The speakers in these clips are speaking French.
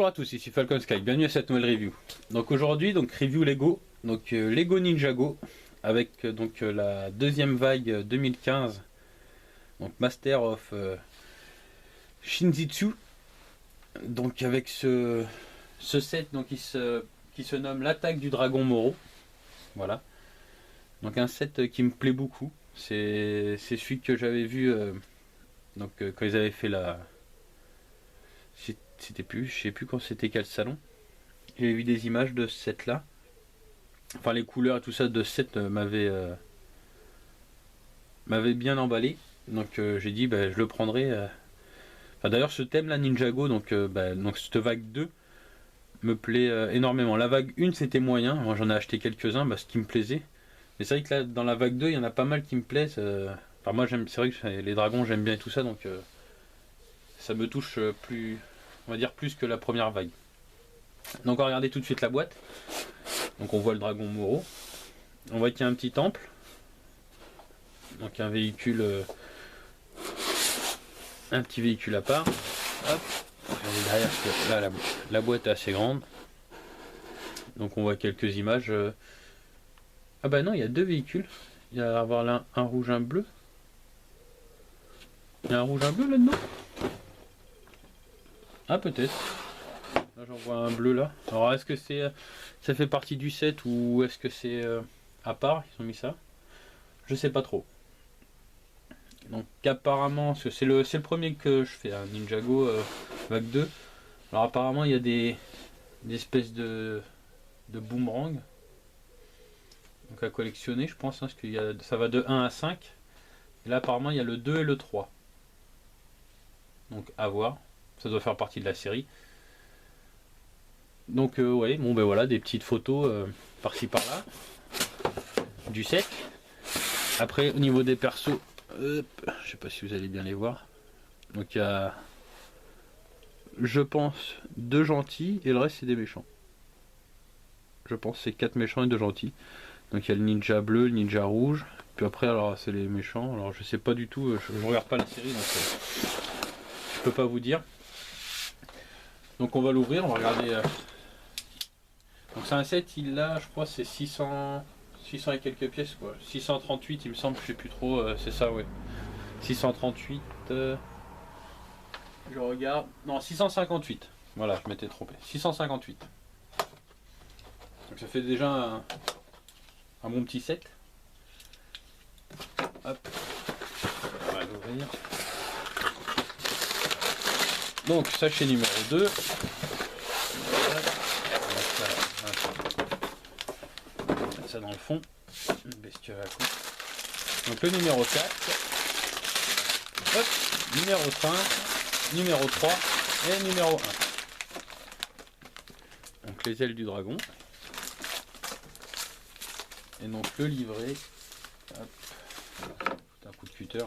à tous, ici Falcon Sky, bienvenue à cette nouvelle review. Donc aujourd'hui, review Lego, Lego Ninjago, avec la deuxième vague 2015, donc Master of Shinjitsu, donc avec ce set qui se nomme l'attaque du dragon Moro. Voilà, donc un set qui me plaît beaucoup, c'est celui que j'avais vu quand ils avaient fait la... je sais plus quand c'était quel salon. J'ai vu des images de ce set là. Enfin les couleurs et tout ça de ce set m'avait bien emballé. Donc j'ai dit je le prendrai. Enfin, d'ailleurs ce thème là Ninjago, donc cette vague 2 me plaît énormément. La vague 1 c'était moyen, moi j'en ai acheté quelques-uns, ce qui me plaisait. Mais c'est vrai que là dans la vague 2 il y en a pas mal qui me plaisent. Enfin moi c'est vrai que les dragons j'aime bien et tout ça, donc ça me touche plus, on va dire plus que la première vague. Donc on va regarder tout de suite la boîte. Donc on voit le dragon Moro. On voit qu'il y a un petit temple. Donc un véhicule, un petit véhicule à part. Hop. Regardez derrière, là la boîte est assez grande. Donc on voit quelques images. Ah bah non, il y a deux véhicules. Il y a avoir là un rouge, un bleu. Il y a un rouge, un bleu là-dedans. Ah peut-être. Là j'en vois un bleu là. Alors est-ce que ça fait partie du set ou est-ce que c'est à part, ils ont mis ça? Je sais pas trop. Donc apparemment, parce que c'est le premier que je fais, Ninjago vague 2. Alors apparemment il y a des espèces de boomerang. Donc à collectionner je pense, parce que ça va de 1 à 5. Et là apparemment il y a le 2 et le 3. Donc à voir. Ça doit faire partie de la série. Donc ouais, bon voilà, des petites photos par-ci par-là du set. Après au niveau des persos, je sais pas si vous allez bien les voir. Donc il y a, je pense, 2 gentils et le reste c'est des méchants. Je pense c'est 4 méchants et 2 gentils. Donc il y a le ninja bleu, le ninja rouge. Puis après alors c'est les méchants. Alors je sais pas du tout, je regarde pas la série donc je peux pas vous dire. Donc on va l'ouvrir, on va regarder. Donc c'est un set, il a, je crois, c'est 600 et quelques pièces, quoi. 638, il me semble, je sais plus trop, c'est ça, ouais. 638, je regarde, non, 658. Voilà, je m'étais trompé. 658. Donc ça fait déjà un bon petit set. Hop, on va l'ouvrir. Donc sachet numéro 2. Ça dans le fond, une bestiole à coup. Donc le numéro 4, hop, numéro 5, numéro 3 et numéro 1. Donc les ailes du dragon. Et donc le livret, hop, un coup de cutter.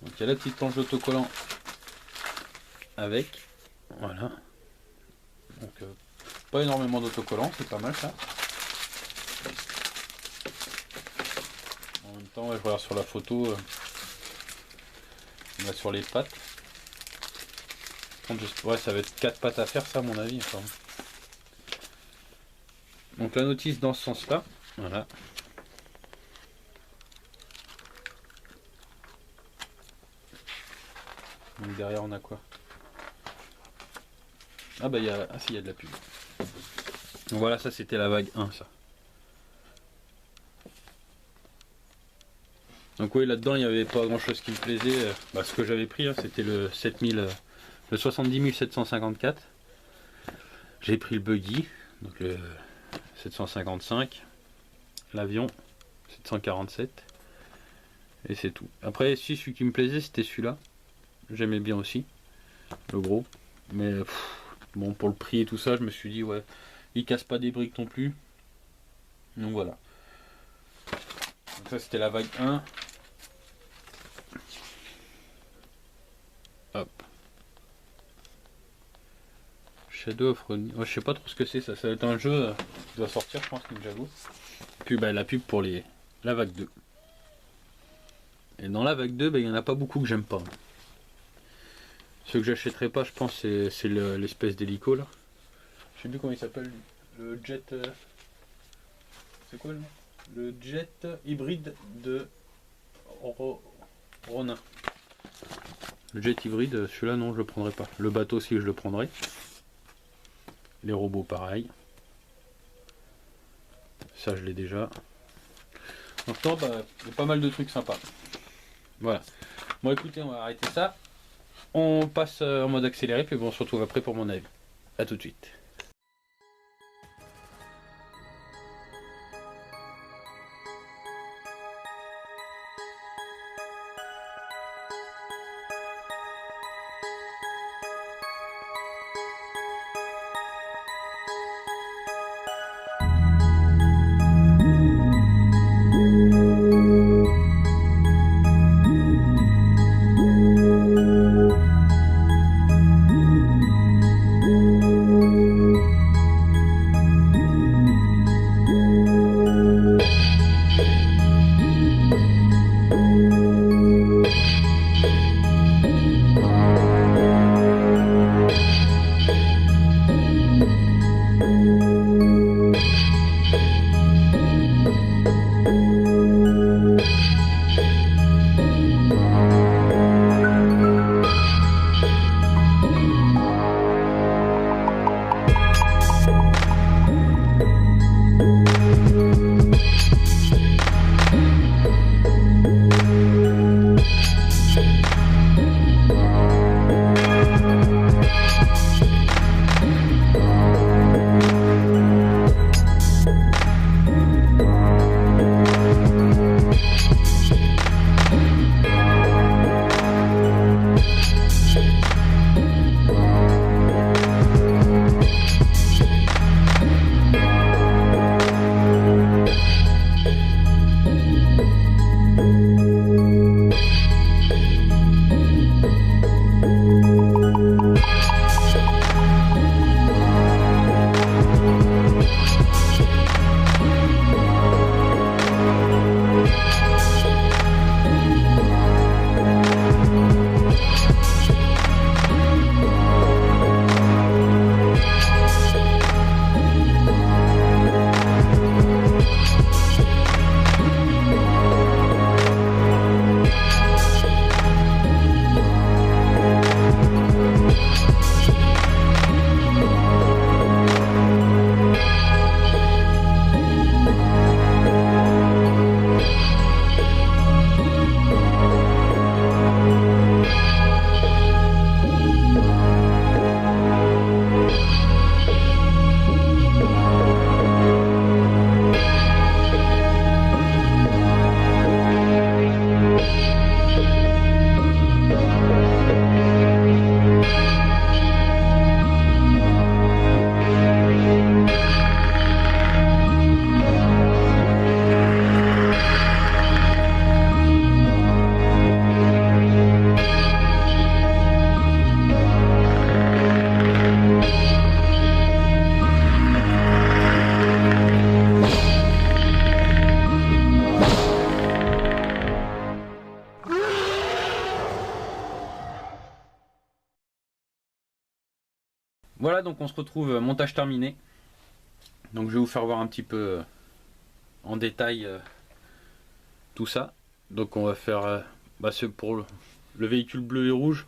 Donc il y a la petite planche d'autocollant avec, voilà. Donc pas énormément d'autocollant, c'est pas mal ça. En même temps, je regarde sur la photo, on va sur les pattes. Ouais, ça va être 4 pattes à faire ça à mon avis. Enfin. Donc la notice dans ce sens là, voilà. Donc derrière on a quoi? Ah bah il y a, si, il y a de la pub. Donc voilà, ça c'était la vague 1 ça. Donc oui, là dedans il n'y avait pas grand chose qui me plaisait. Ce que j'avais pris c'était le 70 754. J'ai pris le buggy, donc le 755, l'avion 747 et c'est tout. Après si celui qui me plaisait c'était celui-là. J'aimais bien aussi le gros, mais bon, pour le prix et tout ça je me suis dit ouais, il casse pas des briques non plus, donc voilà. Donc ça c'était la vague 1. Hop, Shadow of Running, je sais pas trop ce que c'est, ça va être un jeu qui doit sortir je pense, Ninjago. Puis la pub pour les la vague 2. Et dans la vague 2, il n'y en a pas beaucoup que j'aime pas. Ceux que j'achèterai pas, je pense, c'est l'espèce d'hélico là. Je sais plus comment il s'appelle. Le jet. C'est quoi le nom? Le jet hybride de Ronin. Le jet hybride, celui-là non, je le prendrai pas. Le bateau aussi, je le prendrai. Les robots, pareil. Ça, je l'ai déjà. Maintenant, il y a pas mal de trucs sympas. Voilà. Bon, écoutez, on va arrêter ça. On passe en mode accéléré, puis bon, on se retrouve après pour mon avis. A tout de suite. Voilà, donc on se retrouve, montage terminé. Donc je vais vous faire voir un petit peu en détail tout ça. Donc on va faire c'est pour le véhicule bleu et rouge.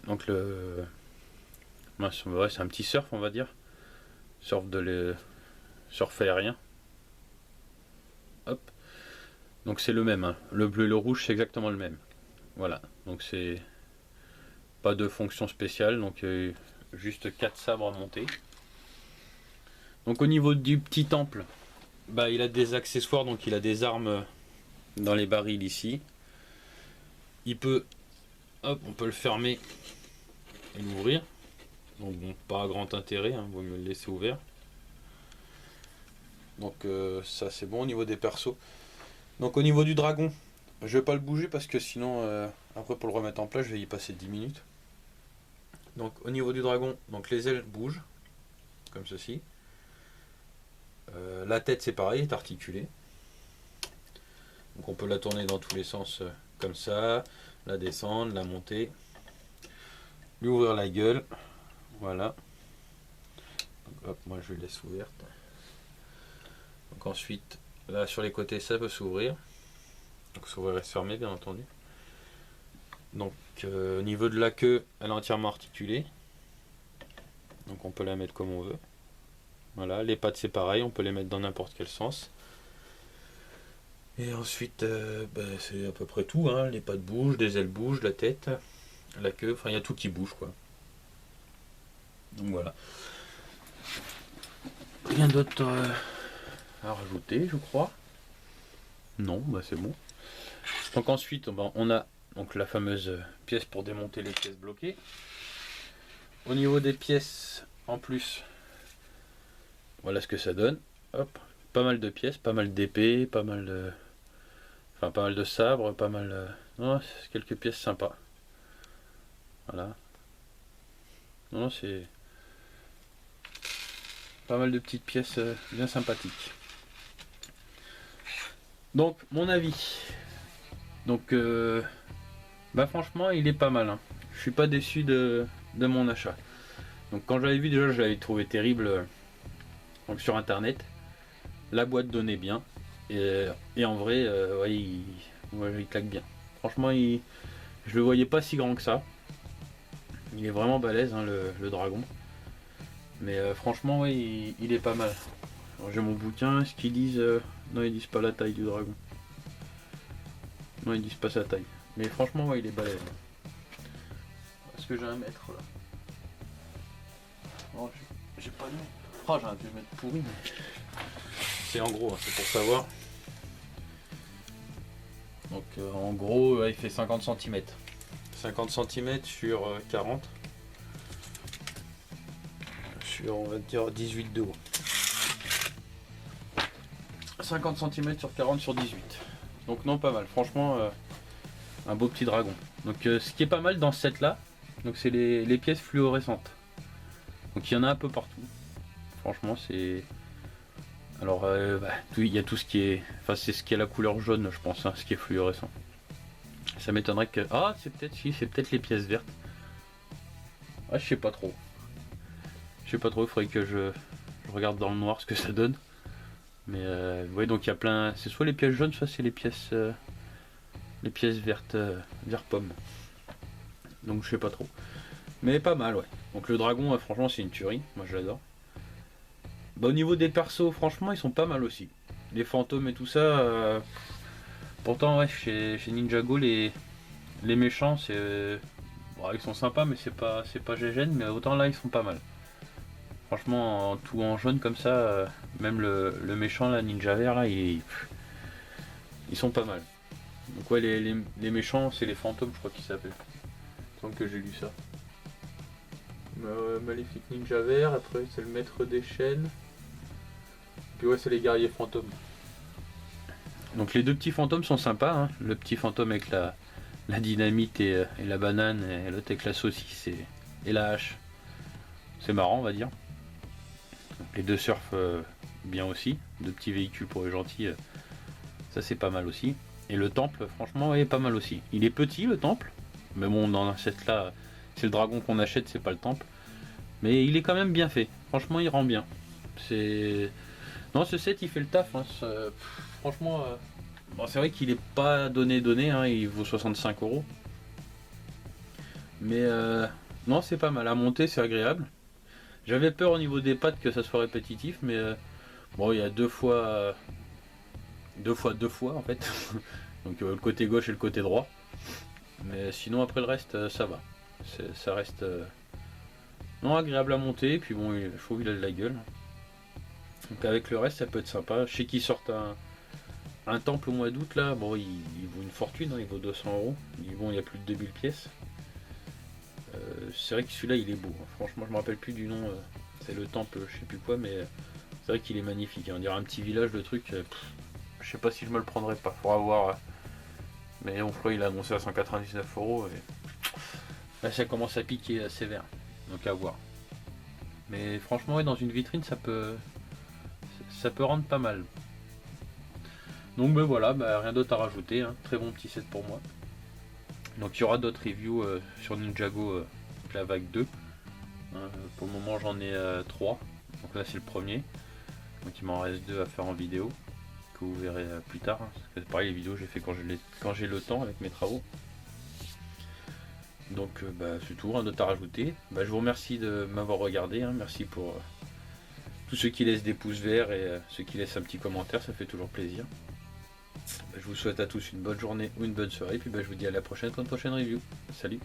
Donc c'est un petit surf, on va dire. Surf aérien. Hop. Donc c'est le même, hein. Le bleu et le rouge c'est exactement le même. Voilà, donc c'est pas de fonction spéciale, donc juste 4 sabres à monter. Donc au niveau du petit temple, il a des accessoires, donc il a des armes dans les barils ici. Il peut, hop, on peut le fermer et l'ouvrir. Donc bon, pas grand intérêt, hein, vaut mieux le laisser ouvert. Donc ça c'est bon au niveau des persos. Donc au niveau du dragon, je vais pas le bouger parce que sinon après pour le remettre en place je vais y passer 10 minutes. Donc au niveau du dragon, donc les ailes bougent comme ceci. La tête c'est pareil, est articulée. Donc on peut la tourner dans tous les sens comme ça, la descendre, la monter, lui ouvrir la gueule, voilà. Donc, hop, moi je la laisse ouverte. Donc ensuite, là sur les côtés ça peut s'ouvrir. Donc s'ouvrir et se fermer bien entendu. Donc au niveau de la queue, elle est entièrement articulée. Donc on peut la mettre comme on veut. Voilà, les pattes c'est pareil, on peut les mettre dans n'importe quel sens. Et ensuite, c'est à peu près tout, hein. Les pattes bougent, des ailes bougent, la tête, la queue, enfin il y a tout qui bouge quoi. Donc voilà. Rien d'autre à rajouter, je crois. Non, bah c'est bon. Donc ensuite, on a donc la fameuse pièce pour démonter les pièces bloquées. Au niveau des pièces, en plus, voilà ce que ça donne. Hop, pas mal de pièces, pas mal d'épées, pas mal de sabres, pas mal. Non, c'est quelques pièces sympas. Voilà. Non, c'est pas mal de petites pièces bien sympathiques. Donc, mon avis. Donc, franchement, il est pas mal. Hein. Je suis pas déçu de mon achat. Donc, quand j'avais vu déjà, je l'avais trouvé terrible donc, sur internet. La boîte donnait bien. Et en vrai, il claque bien. Franchement, je le voyais pas si grand que ça. Il est vraiment balèze, hein, le dragon. Mais franchement, ouais, il est pas mal. J'ai mon bouquin, est-ce qu'ils disent... non, ils disent pas la taille du dragon. Non, ils disent pas sa taille. Mais franchement, ouais, il est balèze. Est-ce que j'ai un mètre là? Oh, j'ai pas de mètre. Oh, j'ai un 2 mètres pourri. Mais... c'est en gros, hein, c'est pour savoir. Donc en gros, il fait 50 cm. 50 cm sur 40. Sur, on va dire, 18 de haut. 50 cm sur 40 sur 18. Donc non, pas mal. Franchement, un beau petit dragon. Donc ce qui est pas mal dans ce set là, donc c'est les pièces fluorescentes. Donc il y en a un peu partout. Franchement, c'est... alors, il y a tout ce qui est... enfin, c'est ce qui est la couleur jaune, je pense, hein, ce qui est fluorescent. Ça m'étonnerait que... ah, c'est peut-être les pièces vertes. Ah, je sais pas trop. Je sais pas trop, il faudrait que je regarde dans le noir ce que ça donne. Mais ouais, donc il y a plein... c'est soit les pièces jaunes, soit c'est les pièces vertes, vert pomme. Donc je sais pas trop. Mais pas mal, ouais. Donc le dragon, franchement, c'est une tuerie. Moi, je l'adore. Au niveau des persos, franchement, ils sont pas mal aussi. Les fantômes et tout ça... pourtant, ouais, chez Ninjago, les méchants, c'est... ils sont sympas, mais c'est pas GGN, mais autant là, ils sont pas mal. Franchement, tout en jaune comme ça, même le méchant, là, Ninja Vert, là, ils sont pas mal. Donc ouais, les méchants, c'est les fantômes, je crois qu'ils s'appellent. Il me semble que j'ai lu ça. Maléfique Ninja Vert, après c'est le maître des chaînes. Puis ouais, c'est les guerriers fantômes. Donc les deux petits fantômes sont sympas, hein. Le petit fantôme avec la dynamite et la banane, et l'autre avec la saucisse et la hache. C'est marrant, on va dire. Donc, les deux surfent bien aussi. Deux petits véhicules pour les gentils, ça c'est pas mal aussi. Et le temple, franchement, est pas mal aussi. Il est petit le temple, mais bon, dans cette là, c'est le dragon qu'on achète, c'est pas le temple. Mais il est quand même bien fait. Franchement, il rend bien. Non, ce set il fait le taf. Hein. Franchement, c'est vrai qu'il est pas donné, hein. Il vaut 65 €. Mais non, c'est pas mal à monter, c'est agréable. J'avais peur au niveau des pattes que ça soit répétitif, mais bon, il y a deux fois en fait. Donc le côté gauche et le côté droit. Mais sinon après le reste, ça va. Ça reste non agréable à monter. Et puis bon, je trouve qu'il a de la gueule. Donc avec le reste, ça peut être sympa. Je sais qu'ils sortent un temple au mois d'août là. Bon, il vaut une fortune, hein, il vaut 200 €. Bon, il y a plus de 2000 pièces. C'est vrai que celui-là il est beau, hein. Franchement je me rappelle plus du nom, c'est le temple je sais plus quoi, mais c'est vrai qu'il est magnifique, hein. On dirait un petit village le truc, je sais pas si je me le prendrais pas, faudra voir, mais on croit il a annoncé à 199 € et là ça commence à piquer sévère, donc à voir. Mais franchement ouais, dans une vitrine ça peut rendre pas mal. Donc ben voilà, rien d'autre à rajouter, hein. Très bon petit set pour moi. Donc il y aura d'autres reviews sur Ninjago, la vague 2. Pour le moment j'en ai 3, donc là c'est le premier. Donc il m'en reste 2 à faire en vidéo, que vous verrez plus tard. Hein. C'est pareil, les vidéos j'ai fait quand j'ai le temps avec mes travaux. Donc c'est tout, rien d'autre à rajouter. Je vous remercie de m'avoir regardé, hein. Merci pour tous ceux qui laissent des pouces verts et ceux qui laissent un petit commentaire, ça fait toujours plaisir. Je vous souhaite à tous une bonne journée ou une bonne soirée, puis je vous dis à la prochaine pour une prochaine review. Salut!